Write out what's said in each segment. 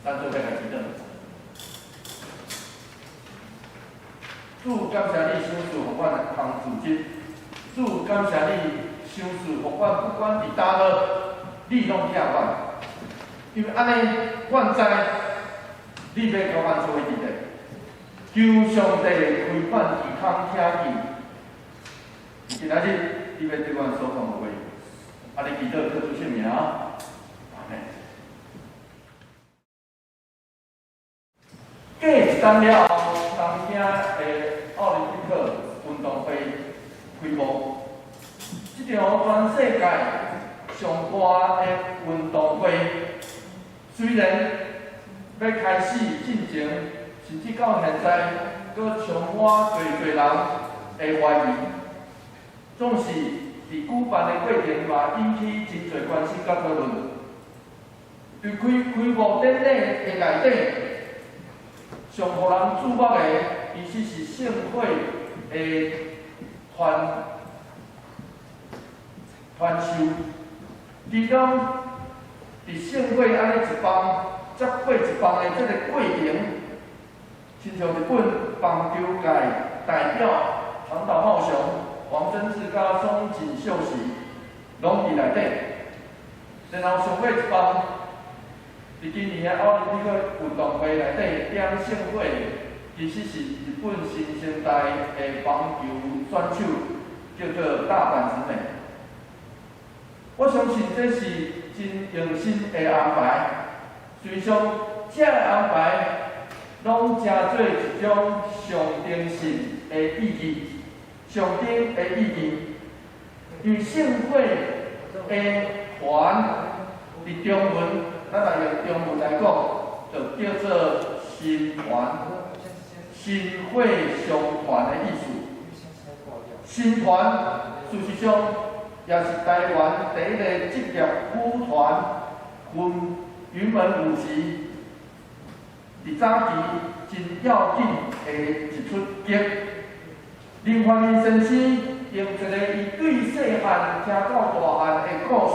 咱做伙来祈祷。主感谢你赏赐互阮的康自节，主感谢你赏赐互阮，不管伫倒落，你拢疼阮，因为安尼，阮知你要甲阮做伙伫咧。求上帝开款耳孔听见，今仔日你要对阮所讲的话，安尼祈祷，靠主圣名，阿门。过一天了后，东京的奥林匹克运动会开幕。这场全世界上大的运动会，虽然要开始进行，甚至到现在，阁充满侪人的怀疑，总是伫举办的过程嘛，引起真侪关心甲讨论。对开幕典礼的内底，上互人注目的，其实是盛会的传授，其中伫盛会安尼一帮接过一帮的这个过程，亲像日本棒球界代表长岛茂雄、王贞治甲松井秀喜，拢伫内底。然后上尾一帮，伫今年的奥林匹克运动会内底点盛会，其实是日本新生代的棒球选手，叫做大阪直美。我相信这是真用心的安排，随上这个安排，拢真做一种象征性的意义，象征的意义。因为盛会的团伫中文，咱若用中文来讲，就叫做新团、新会相传的意思。新团事实上，也是台湾第一个职业舞团分云门舞集，伫早期真要紧的一出剧。林怀民先生用一个伊对细汉听到大汉的故事，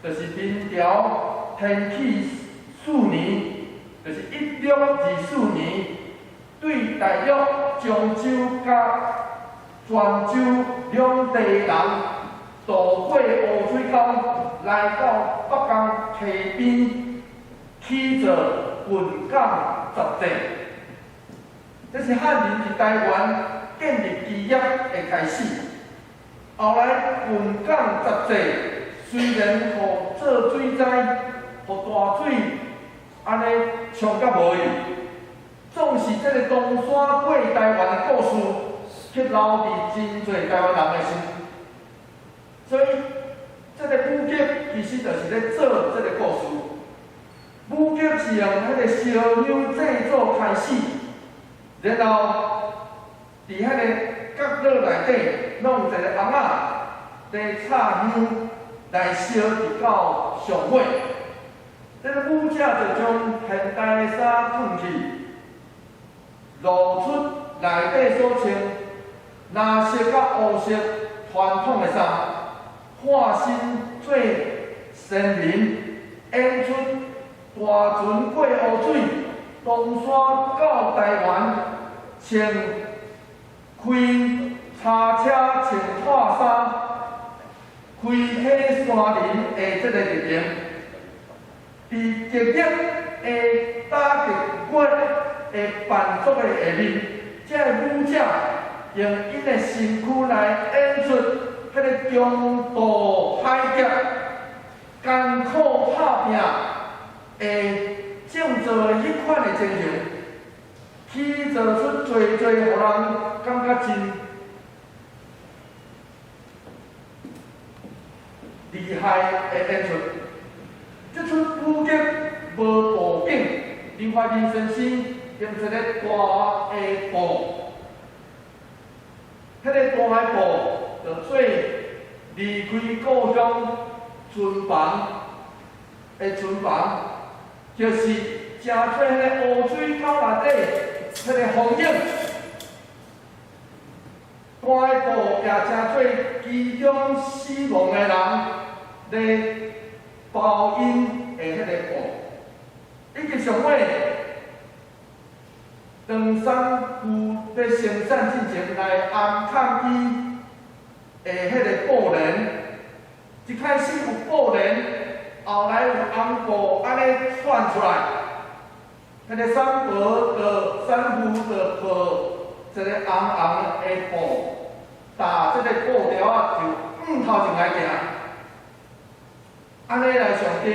就是明朝天启4年，就是1624年，对大陆、漳州甲泉州两地人渡过湖水沟，来到北港溪边，起造云港集镇。这是汉人伫台湾建立基业的开始。后来云港集镇虽然互做水灾、互大水安尼冲甲无去，总是这个东山过台湾的故事，却留伫真侪台湾人的心。所以，这个舞剧其实就是咧做这个故事。舞剧是用迄个烧香制作开始，然后伫迄个角落内底弄一个红仔在插香来烧直到上尾。这个舞者就将现代的衫褪去，露出内底所穿蓝色甲乌色传统的衫，化身做神明，演出大船过湖水，东山到台湾，穿开叉车穿破衫，开起山林的这个日程，伫节日的打击月的办作的下面，这个舞者用因的身躯来演出迄个中渡海劫、艰苦打拼的建造的迄款的情形，起造出侪互人感觉真厉害的演出。这出舞剧无布景，林怀民先生用一个大的布，迄个大的布就做离开故乡村房的村房，就是真做迄个湖水沟内底迄个风景。大的布也真做其中死亡的人咧报应的迄个布，以及上尾，当产妇要生产之前来安看伊的迄个布帘，一开始有布帘，后来有红布安尼串出来，迄个产妇就抱一个红红的布，搭即个布条啊，就头前来行，安尼来上灯，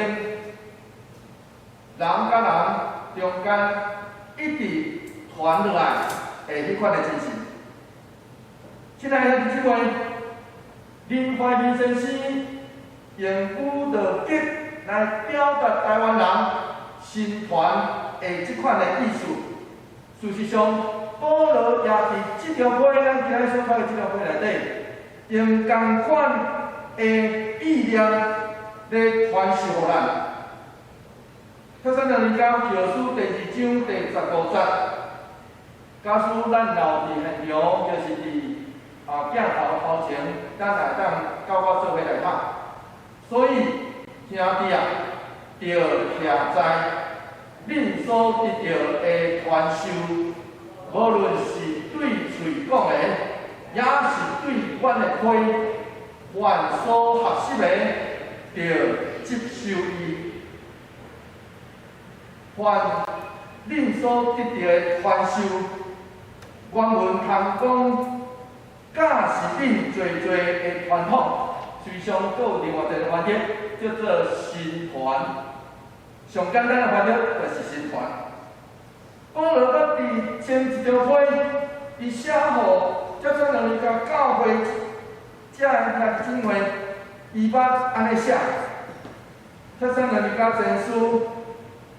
人甲人中间一直传落来的迄款的情形。亲爱的姊妹，林怀民先生用古道吉来表达台湾人心团的即款的意思。事实上，保罗也伫即条批咱今日所读的即条批内底，用同款的意念来传授予咱。特产两年教教书第2章第15节，假使咱留伫现场，就是伫镜头前，咱来当甲我做伙来读。所以，兄弟啊，着徛在恁所得到的传授，无论是对嘴讲的，也是对阮的批，凡所学习的，着接受伊。凡恁所得到的传授，原文通讲，假是恁最的传统。随上还有另外一个翻译，叫做神传。上简单的翻译就是神传。保罗捌伫前一条批，伊写互接受两家教会遮个姊妹，伊捌安尼写。接受两家前书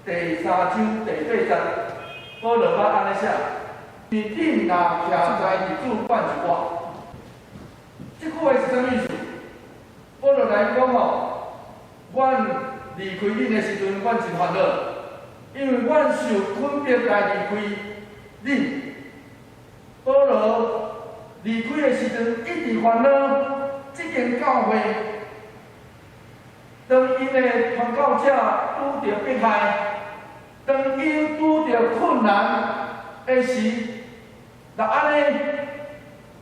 第3章第8节，保罗捌安尼写：你定若徛在日主惯一我。即句话是啥意思？保罗来讲吼，阮离开恁的时阵，阮真烦恼，因为阮受分别来离开恁。保罗离开的时阵，一直烦恼即间教会，当因的传教者拄着迫害，当因拄着困难的时，就安尼，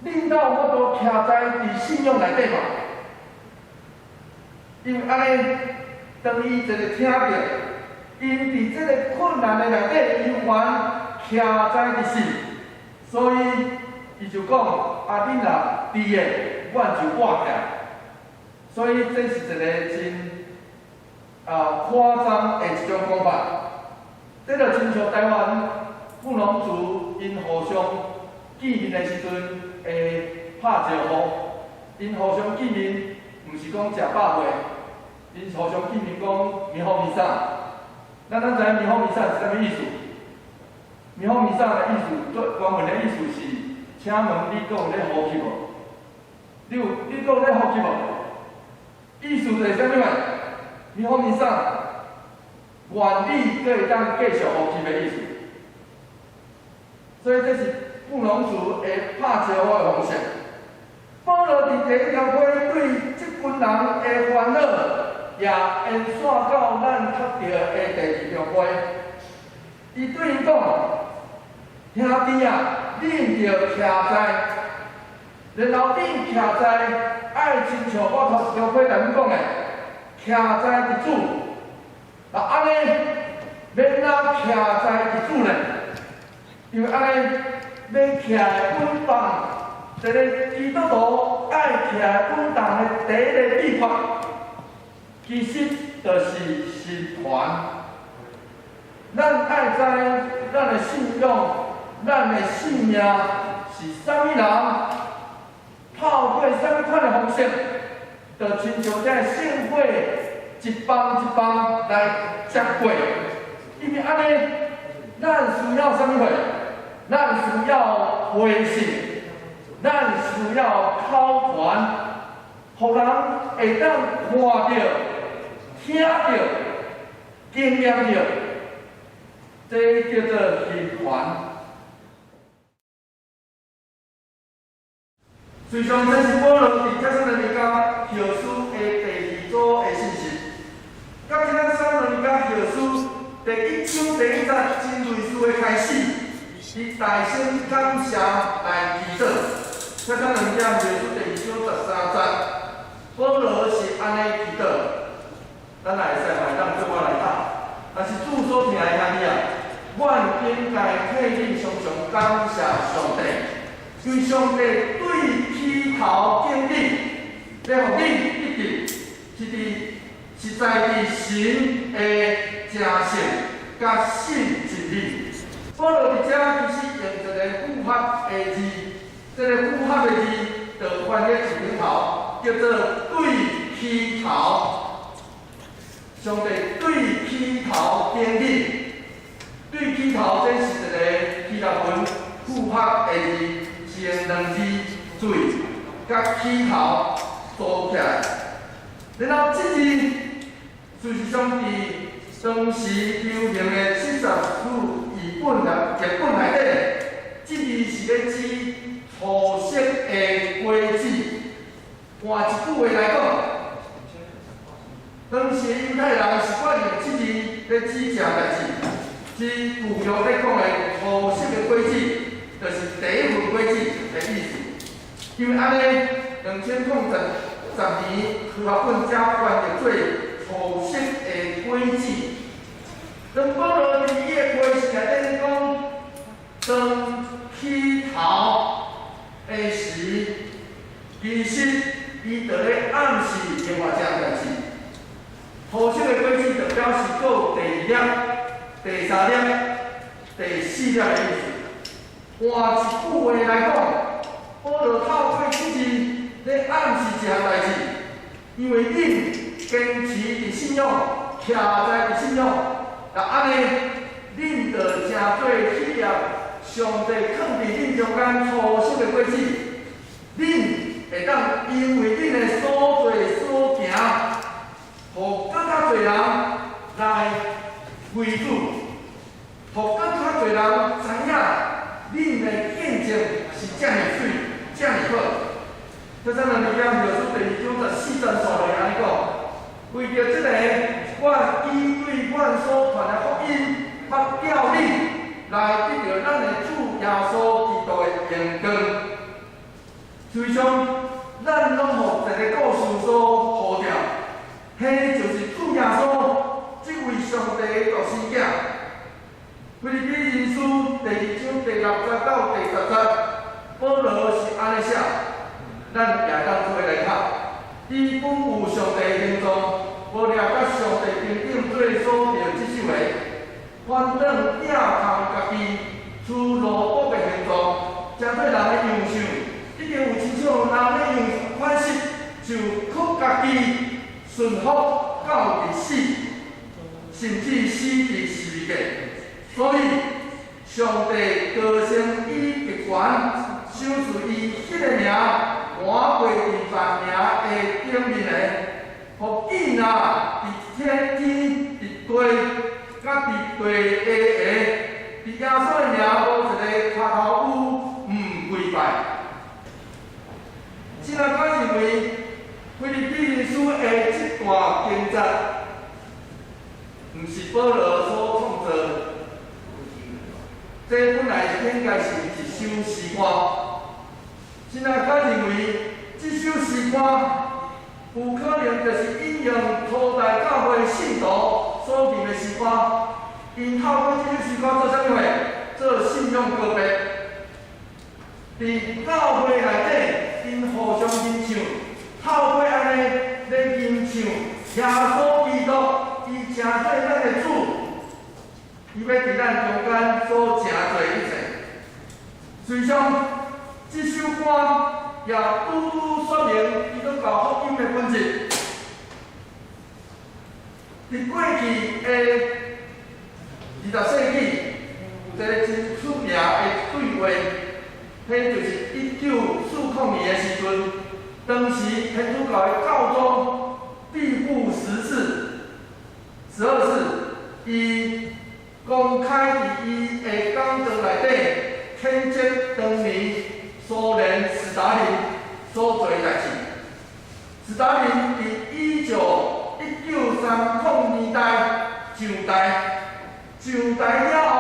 恁才有法度徛在伫信仰内底嘛。因为安尼，当伊一个听着，因伫即个困难的内底，伊完徛在伫神，所以伊就讲：啊，恁若伫的，阮就活起来。所以这是一个真夸张的一种讲法。这就亲像台湾布农族因互相见面的时阵会拍招呼，因互相见面，毋是讲食饱饭。因互相见面讲弥好弥撒，咱知影弥好弥撒是啥物意思？弥好弥撒的意思，原文的意思是，请问你阁有咧呼吸无？你阁有咧呼吸无？意思就是啥物话？弥好弥撒，愿你阁会当继续呼吸的意思。所以这是布农族的拍招呼的方式。保罗伫第1条批对即群人的烦恼。也延续到咱读到的第2条批，伊对伊讲：兄弟啊，恁着徛在，然后恁徛在，爱亲像我头一条批内面讲的，徛在伫主。那安尼，免哪徛在伫主呢？因为安尼，要徛的稳当，一个基督徒爱徛稳当的第一个秘诀。其实就是神传，咱爱知咱的信仰、咱的信仰是啥物人，透过啥物款的方式，就亲像这圣火一棒一棒来接过。因为安尼，咱需要啥物货？咱需要回信，咱需要口传，互人会当看到。听到、经验到，这叫做神传。随上这是保罗伫帖撒罗尼迦后书的第2组的信息，甲今仔撒罗尼迦后书第1章以大声感谢来祈祷。这张两点描述第2章13节，保罗是安尼祈祷。咱来使买当做我来读。但是主所听的兄弟啊，阮应该替你常常感谢上帝，因为上帝对起头敬你，要互你一直是在伫神的正性甲信真理。保罗伫遮其实用一个复合的字，这个复合的字就翻译一顶头，叫做对起头。上帝对起头敬你，对起头这是一个希腊文复合的字，是用两字对甲起头组起来。然后这字事实上伫当时流行的70字译本内底，这字是咧指初识的果子。换一句话来讲，当时犹太人习惯用这字咧指一件代志，是旧约咧讲的初识的果子，就是第一份果子的意思。因为安尼，2010年科学本才翻译做初识的果子。当保罗伫伊的批示内底讲，当起头的时，其实伊就咧暗示另外一件代志。初识的果子就表示佫有第2粒、第3粒、第4粒的意思。换一句话来讲，保罗透过这字咧暗示一项代志，因为恁坚持伫信仰，徛在伫信仰。那安尼，恁就真做企业，上帝放伫恁中间初识的果子，恁会当因为恁的所做所行，互更较侪人来归主，互更较侪人知影恁的见证是遮尔水、遮尔好。这张两点描述第2章14节所来安尼讲，为着这个。阮伊对阮所传的福音，捌叫你来得到咱的主耶稣基督的荣光。实际上，咱拢互一个故事所糊掉，迄就是主耶稣这位上帝的独生囝。腓立比人书第2章第6节到第10节，保罗是安尼写，咱也当做来读。伊本有上帝的形状。无了甲上帝平等做所着即首个，反正倚靠家己，出罗卜的形状，诚做人的样相。已经有亲像人的样款式，就靠家己顺服到伫死，甚至死伫十字架。所以，上帝高升伊的权，赏赐伊迄个名，换过伫万名的顶面的。互伊若伫天伫地，甲伫地下伫耶稣的名无一个脚头有毋跪拜。现在我认为腓立比人书的这段经节，毋是保罗所创造，这本来应该是一首诗歌。现在我认为这首诗歌。有可能就是引用初代教会信徒所念的诗歌，因透过这首诗歌做啥物货？做信仰告别。伫教会内底，因互相吟唱，透过安尼咧吟唱耶稣基督，伊诚做咱的主，伊要伫咱中间做诚侪一切。实际上，这首歌。也拄拄说明基督教福音的本质。伫过去的20世纪，有一个真出名的对话，迄就是1940年的时阵，当时天主教的教宗庇护12世，伊公开伫伊的讲章内底谴责当年。苏联斯大林所做的代志。斯大林伫1930年代上台了后，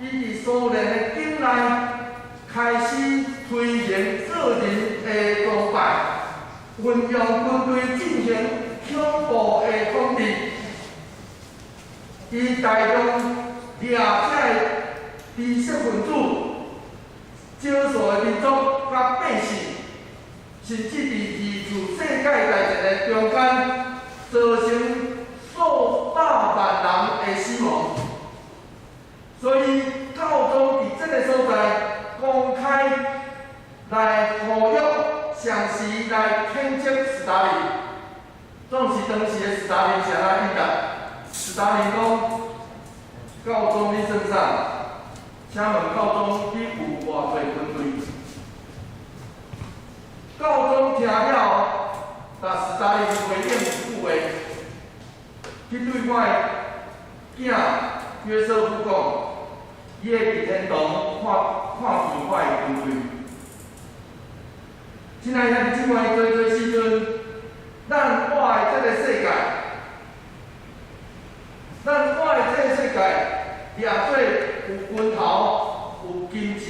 伊伫苏联的经运用军队进行恐怖的统治，伊大量掠这知识分子、少数的民族甲百姓，甚至伫地处世界大战的中间，造成数百万人的死亡。所以教宗伫这个所在公开来呼吁详细来谴责斯大林。总是当时的斯大林是安怎应答？斯大林讲：教宗你算啥？请问教宗你有偌济军队？教宗听了，但斯大林回应一句话，去对我的囝约瑟夫讲。伊会伫天堂看见我的军队。亲爱的姊妹，做时阵，咱活的这个世界，掠做有拳头、有金钱，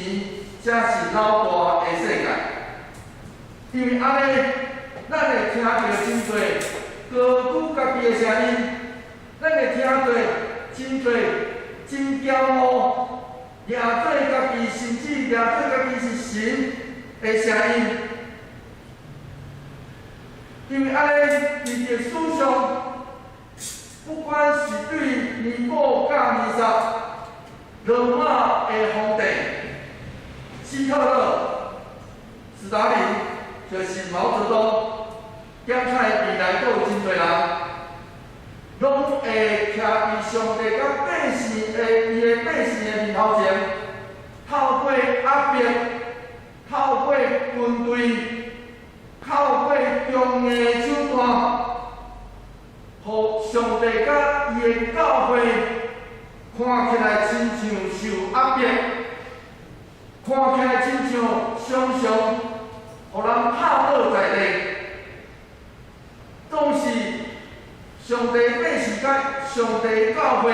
才是老大的世界。因为安尼，咱会听到真多高举家己的声音，咱会听到真多真骄傲。掠做家己，甚至掠做家己是神的声音，因为安尼，伫历史上，不管是对尼布甲尼撒、罗马的皇帝希特勒、斯大林，就是毛泽东，检查未来阁有真侪人。拢会徛伫上帝甲百姓的伊个百姓的面头前，透过压迫，透过军队，透过强硬的手段，互上帝甲伊的教会看起来亲像受压迫，看起来亲像常常互人拍倒在地，总是。上帝百姓甲上帝教会，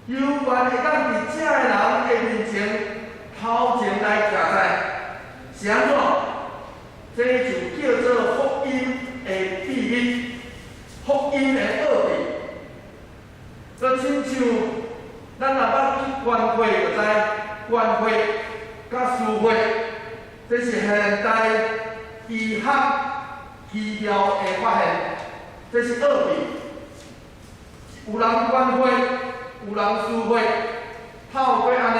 有缘会当伫遮个人的面前头前来徛在，是安怎？这就叫做福音的秘密，福音的奥秘。就亲像咱若捌去关会就知，关会甲书会，这是现代医学医疗的发现。这是奥秘，有人关会，有人私会，透过安尼，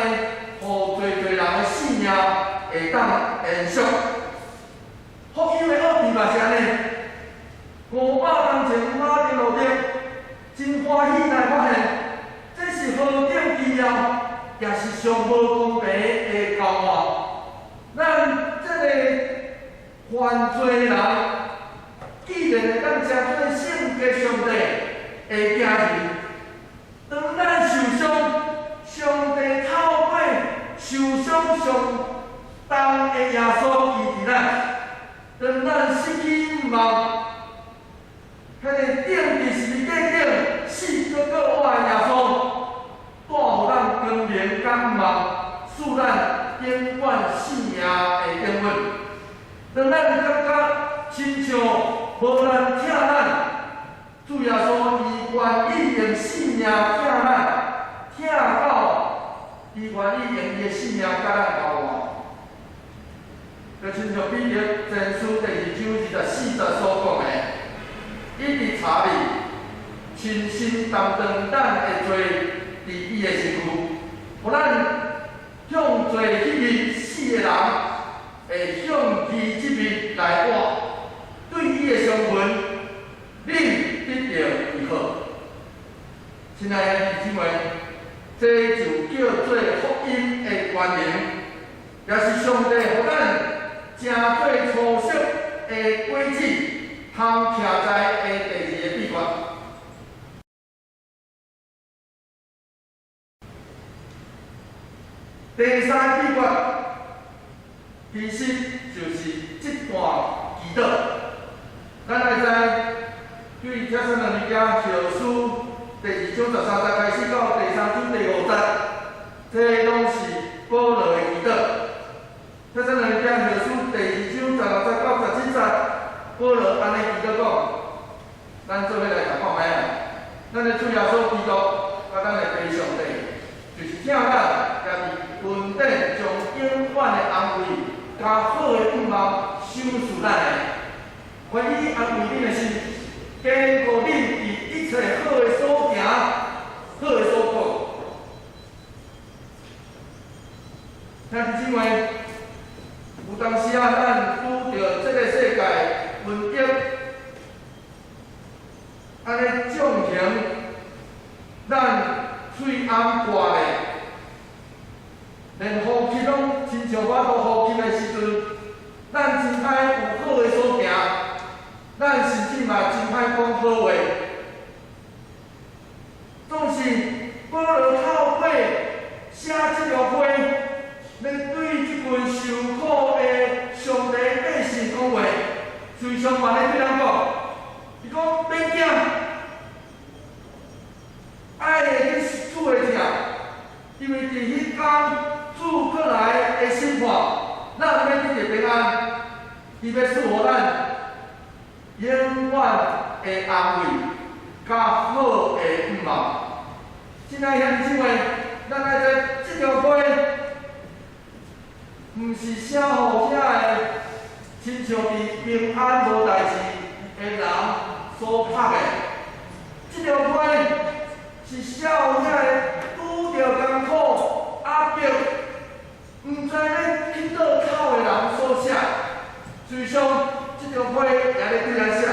互侪人的性命会当延续。福音的奥秘嘛是安尼，500年前马丁路德真欢喜来发现，这是何等奇妙，也是上无公平的交换。咱这个犯罪人。既然会当接做圣洁上帝的囝儿，当咱受伤，上帝透过受伤上重的耶稣医治咱；当咱失去望，迄个顶伫十字架顶死搁活的耶稣，带互咱光明甲望，使咱永远性命的永稳。当咱感觉亲像无人疼咱，主耶稣伊愿意用性命疼咱，疼到伊愿意用伊的性命甲咱交换。就亲像彼得前书第2章24节所讲的，伊伫查理亲身担当咱的罪伫伊的身躯，互咱向罪迄面死的人会向伊即面来活。对伊的上文，恁得到如何？亲爱的弟兄姊妹，这就叫做福音的原型，也是上帝予咱正对初熟的果子，通徛在的第2个秘诀。第3个秘诀，其实就是这段祈祷。咱来知，对帖撒罗尼迦后书第2章13节开始到第3章第5节，这拢是保罗的祈祷。帖撒罗尼迦后书第2章16节到17节，做伙来甲看卖啊。咱的主耶稣基督，甲咱的弟上帝，就是正咱家己稳定将永远的安慰、甲好的愿望赏赐咱的，愿意安慰恁的心，坚固恁伫一切好的所行、好的所过。兄弟姊妹，有当时啊，咱拄着这个世界瘟疫，安尼纵行，咱喙暗挂咧，连呼吸拢亲像我都呼吸的时阵，咱真歹有好的所行，咱甚至嘛真歹讲好话，总是保罗透过写这条话。要对即群受苦的上帝百姓讲话，随上万的对人讲，伊讲免惊，爱会去主会听，因为伫迄天主过来的审判，咱要得着平安，伊要赐予咱永远的安慰，甲好的愿望。亲爱兄弟姊妹，咱爱在即条话。毋是写互遐个亲像伫平安无代志的人所拍的，即条话是写互遐个拄着艰苦压迫，毋知要去倒口的人所写。随上，即条话也咧对咱写，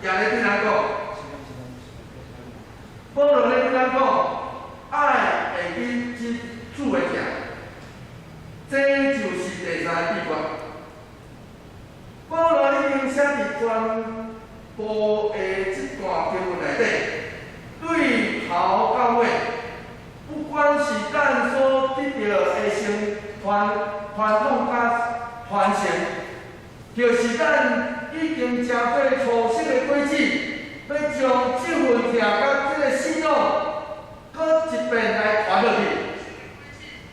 也咧对咱讲。保罗咧对咱讲，爱会引进主的听。这就是第三个秘诀。保罗已经写伫全部的这段经文内底，对头到尾，不管是咱所得到的传统甲传承，就是咱已经正过初识的轨迹，要将这份听甲这个信仰，搁一遍来传落去。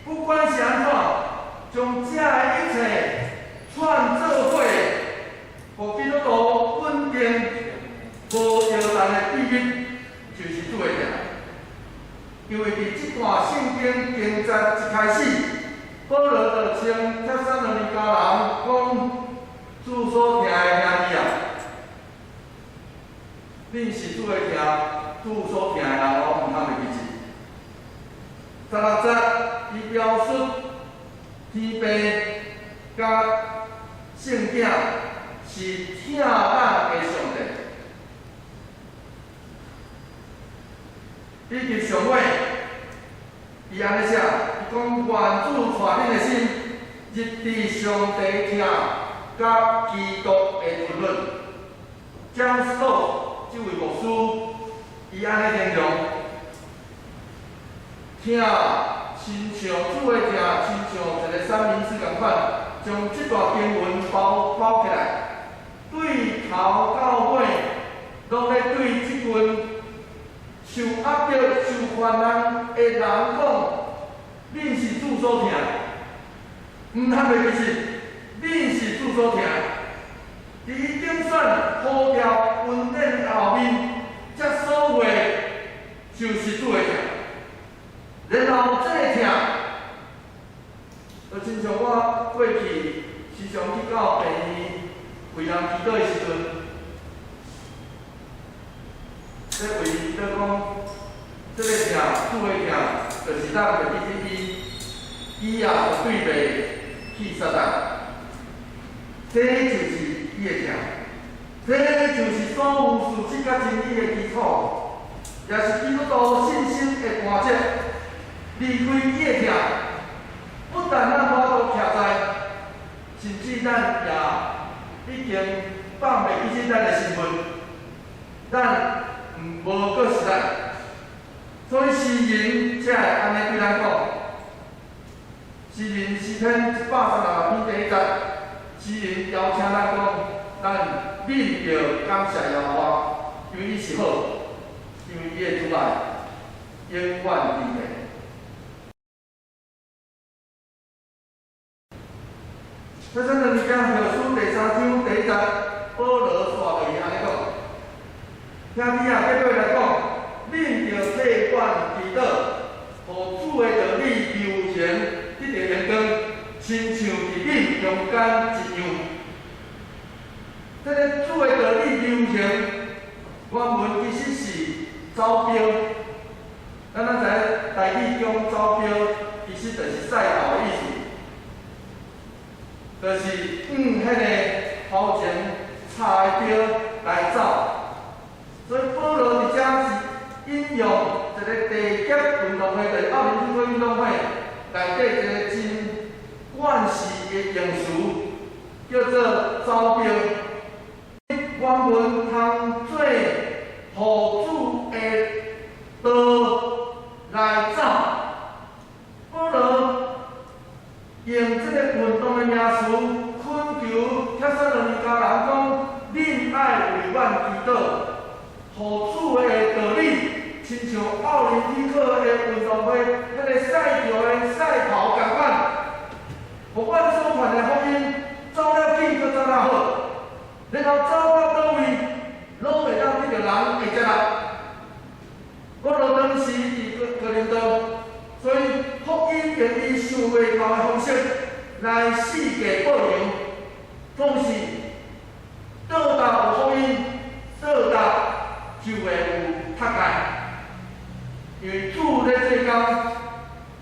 不管是安怎。将这一切串做伙，互基督徒稳定无摇动的秘密，就是主的名。因为伫这段圣经经节一开始，保罗就称帖撒罗尼迦人讲主所听的兄弟啊，恁是主的听，主所听的人，我毋通袂记住。16节伊表述。天父甲圣子是听咱的上帝。伊伫上尾，伊安尼写，伊讲愿主带恁的心，入伫上帝听甲基督的讨论。将所这位牧师，伊安尼形容，听。亲像主的听，亲像一个三明治共款，将这段经文包起来，对头到尾，拢咧对这群受压迫、受患难的人讲，恁是主所听，毋通袂记是，恁是主所听。伫伊顶选呼调稳定后面，这所话就是主的听。然后这个听，就亲像我过去时常去到病院为人祈祷的时阵，这为祈祷讲，这个听主的听，就是咱着去医啊对袂去撒旦，这就是伊的听，这就是所有事实甲真理的基础，也是基督徒信心的关键。离开伊的听，不但咱无法徛在，甚至咱也已经放袂记咱的身份，咱无搁是咱。所以诗人才会安尼对咱讲，诗人诗篇136篇第1节，诗人邀请咱讲，咱免着感谢耶和华，因为伊是好，因为伊的主爱永远伫地。在这里，你讲《后书》第3章第1节，保罗说话伊安尼讲：兄弟啊，结果来讲，恁着替阮祈祷，互主的道理流行，得到阳光，亲像伫恁中间一样。这个主的道理流行，原文其实是招标。咱知影台语中招标，其实就是赛跑的意思，就是迄个头前插的标来走。所以保罗伫遮是引用一个地级运动会，就是奥林匹克运动会内底一个真惯式的用词，叫做招标。原文通做互主的道来走。保罗用这个运动的名词恳求帖撒罗尼迦人讲，恁爱为阮祈祷。互主的道理，亲像奥林匹克的运动会，迄个赛场的赛跑共款，互阮所传的福音走了紧，搁走了好，然后走到倒位，拢会当得到人会接纳。保罗当时伫哥林多，所以福音用伊想袂到的方式来四界报扬，总是倒搭有福音，倒搭就会有脱解，因为主咧做工，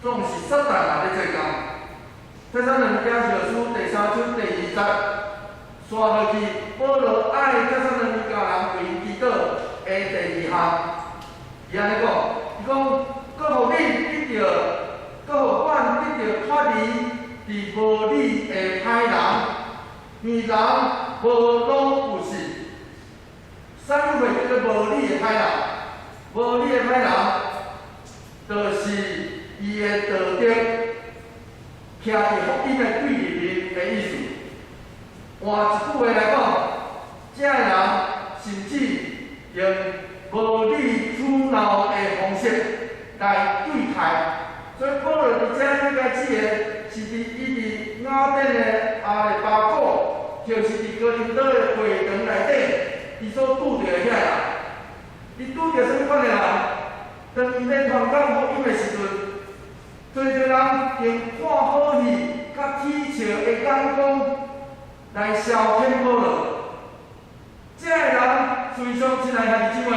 总是撒旦也咧做工。帖撒罗尼迦前书第3章第20，刷落去，保罗爱帖撒罗尼迦人为因祈祷的第2项，伊安尼讲，伊讲，搁互恁得到，搁互阮得到脱离伫无理的歹人，因人无拢有事。啥物会叫做无理的歹人？无理的歹人，就是伊的道德徛伫福音的对立面的意思。换一句话来讲，这个人甚至用无理取闹的方式来对待。所以保罗伫遮应该指的是伊伫雅典的阿里巴古，就是伫哥林多的会堂内底。伊所拄着的遐人，伊拄着啥物款的人？当伊咧传讲福音的时阵，做侪人用看好戏、甲取笑的眼光来消遣保罗。这个人随上亲爱兄弟姊妹，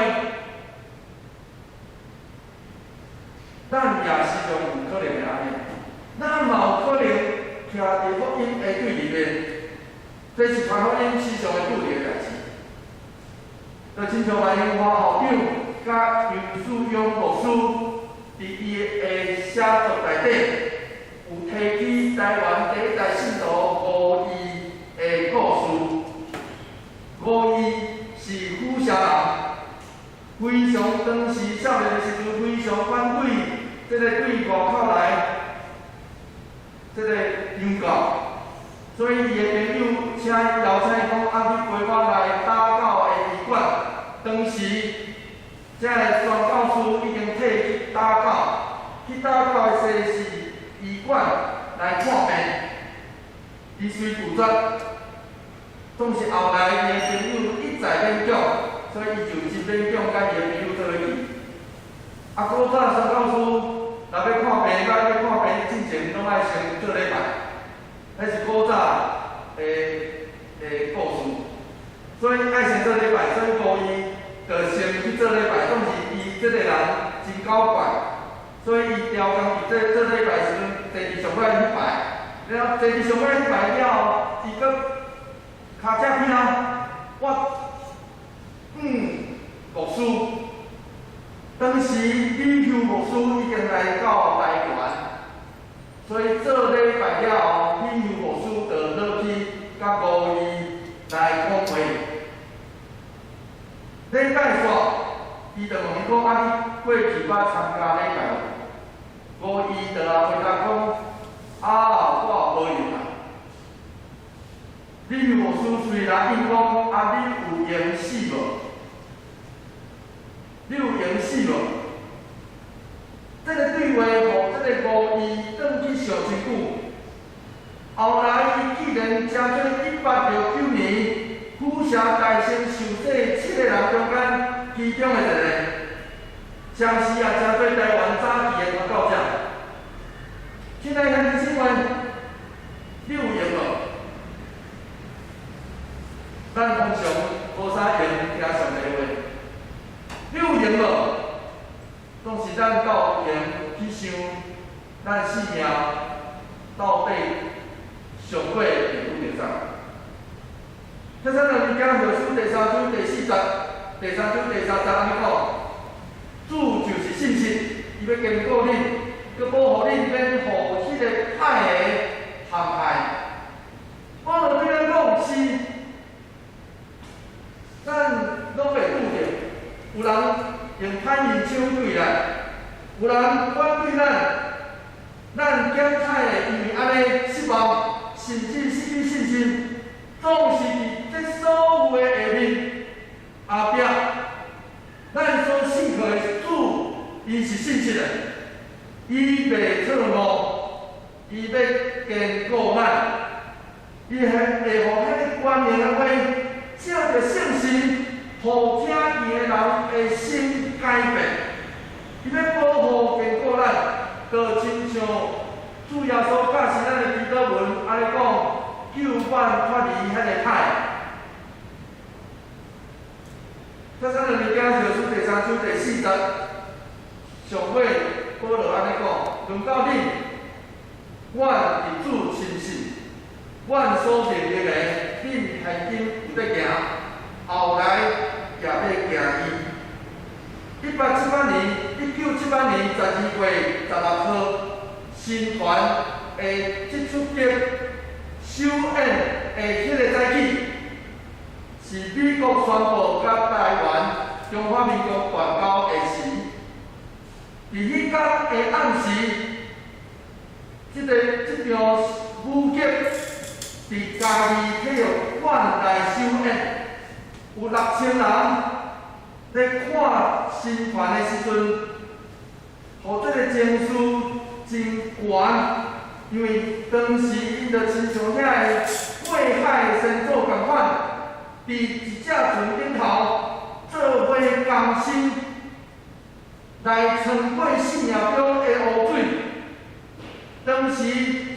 咱也是种有可能会安尼，咱嘛有可能徛伫福音的对立面，这是传福音时常会拄着的代志。就亲像万英华校长甲杨树勇牧师伫伊的写作内底，有提起台湾第一代信徒吴义的故事。吴义是虎城人，非常当时少年的时阵非常反对这个对外口来这个洋教，所以伊的朋友请邀请伊讲去陪我来打狗的医馆。当时，这个宣教师已经替去打狗，去打狗的西是医馆来看病，伊虽拒绝，总是后来伊的朋友一再勉强，所以伊就真勉强甲伊的朋友做伙去。啊，古早宣教师若要看病，甲要看病之前，拢爱先做礼拜，迄是古早的故事。所以爱先做礼拜，所以故意就先去做礼拜。总是伊即个人真搞怪，所以伊调工伫做礼拜时阵，第二上摆去拜，然后第二上摆去拜了后，伊搁骹只片啊，牧师，当时李邱牧师已经来到台湾，所以做礼拜了后，李邱牧师就落去甲吴义来讲话。礼拜煞，伊就问伊讲：啊，你过去捌参加礼拜无？无伊就回答讲：啊，我无用啊。李牧师虽然应讲：啊，你有闲死无？你有闲死无？这个对话，互这个无义转去想真久。后来伊既然真做169年。虎城大仙受洗7个人中间，其中的一个，相时也针对台湾早期的传教者。亲爱的兄弟姊妹，你有用无？咱通常无啥用听上帝话，你有用无？拢是咱到用去想，咱生命到底上过伫拄着啥？这三两物件，就书第三章第40、第三章第30安尼讲，主就是信心，伊要坚固恁，佮保护恁免互迄个歹个陷害。保罗对咱讲是，咱拢袂拄着，有人用歹面相对咱，有人反对咱，咱减歹个因为安尼失望，甚至失去信心。总是伫这所有的下面后壁，咱所信靠的主，伊是信实的，伊袂错误，伊要坚固咱，伊会互迄个关键的话，借着圣心，互听伊的人的心改变，伊要保护坚固咱，就亲像主耶稣教示咱的祈祷文安尼讲。救犯脱离迄个歹。这三两物件就出第三章第40，上尾保罗安尼讲：轮到你，阮伫主亲信，阮所认定的，恁现今有得行，后来也要行伊。1978年12月16号，新团的这出剧。首演的迄个早起，是美国宣布甲台湾中华民国断交的时。伫迄天的暗时，这场舞剧伫嘉义体育馆内首演，有6000人咧看新团的时阵，互这个情绪真悬。因为当时因着亲像遐个过海神作共款，伫一只船顶头做伙甘心来穿过4秒钟的湖水。当时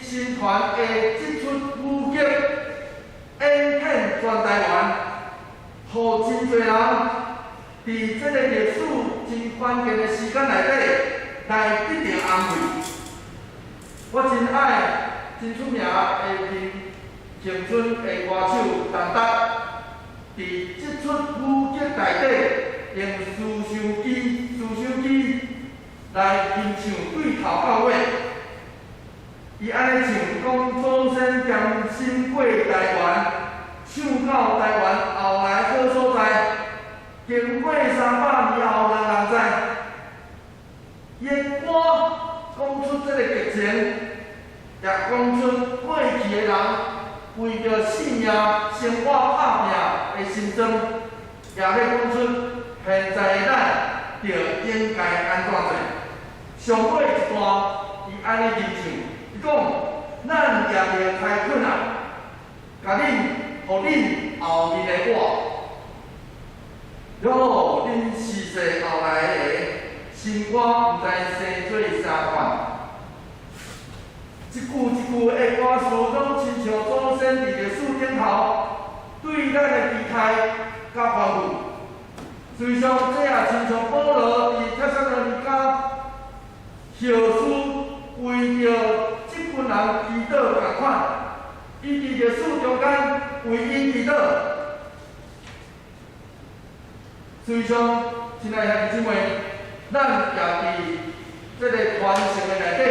新团的这出舞剧演遍全台湾，互真侪人伫这个历史真关键的时间内底来得到安慰。我真爱真出名的青春的歌手陈达，伫这出舞剧内底用自修机来吟唱对头到尾。伊安尼唱讲，祖先甘心过台湾，唱到台湾后来好所在，经过300年后人人知。伊的歌讲出这个剧情。也讲出过去的人为着信仰、生活打拼的心声，也要讲出现在的咱就应该安怎做。上尾一段，伊安尼吟唱，伊讲：咱也要开垦啊，甲恁，互恁后面的我，了互恁逝世后来的生活，毋知生做啥款。一句的歌词，拢亲像祖先伫历史顶头对咱的期待甲吩咐。虽上这也亲像保罗伫帖撒罗尼迦后书为着这群人祈祷共款，伊伫历史中间为因祈祷。虽上，亲爱的兄弟姊妹，咱也伫这个传承的内底。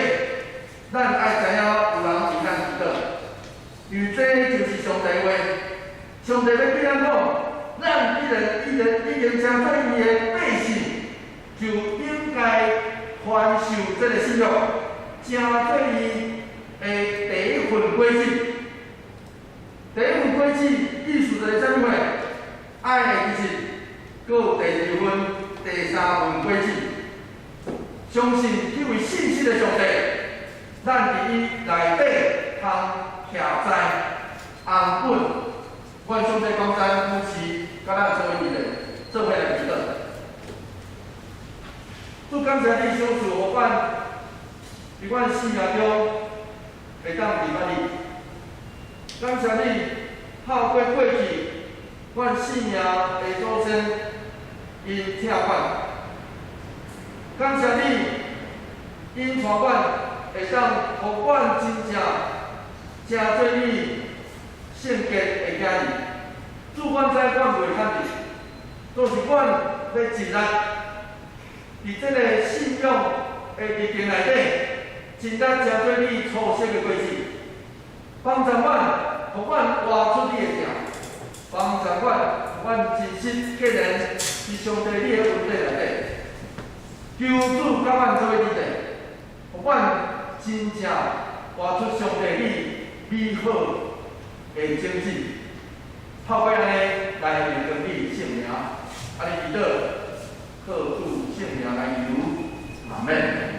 咱爱知影有人为咱祈祷，因为这就是上帝话。上帝要对咱讲，咱已经成做伊的百姓，就应该传授这个信仰，成做伊的第一份果子。第一份果子意思就是啥物话？爱的其实，佫有第二份、第三份果子。相信迄位信实的上帝。咱伫伊内底通徛在安稳，愿上帝帮咱扶持，甲咱做伙面的，做伙来祈祷。主感谢你赏赐互阮，伫阮生命中会当明白你。感谢你透过过去，阮生命的祖先因疼阮。感谢你因带阮会当互阮真正做你圣洁的囝儿。主，阮知阮袂堪你，就是阮要尽力，伫这个信仰的历程内底，尽力成做你初识的果子，帮助阮，互阮活出你的名，帮助阮，互阮真实结连伫上帝你的恩典内底。求主甲阮做伙伫地，互阮真正活出上帝你美好的种子。透过安尼来荣耀你圣名，安尼祈祷，靠主圣名来求，阿门。